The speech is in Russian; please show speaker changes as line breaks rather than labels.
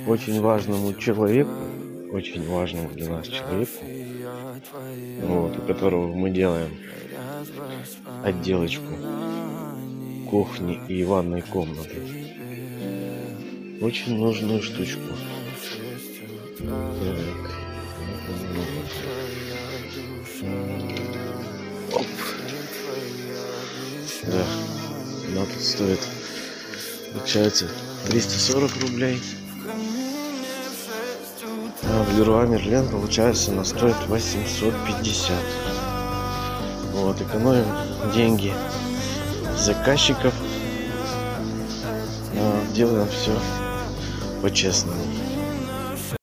очень важному человеку, очень важному для нас человеку, вот, у которого мы делаем отделочку кухни и ванной комнаты. Очень нужную штучку. Так. Оп. Да, она тут стоит, получается, 240 рублей. А в Леруа Мерлен, получается, она стоит 850. Вот, экономим деньги заказчиков. Делаем все по-честному.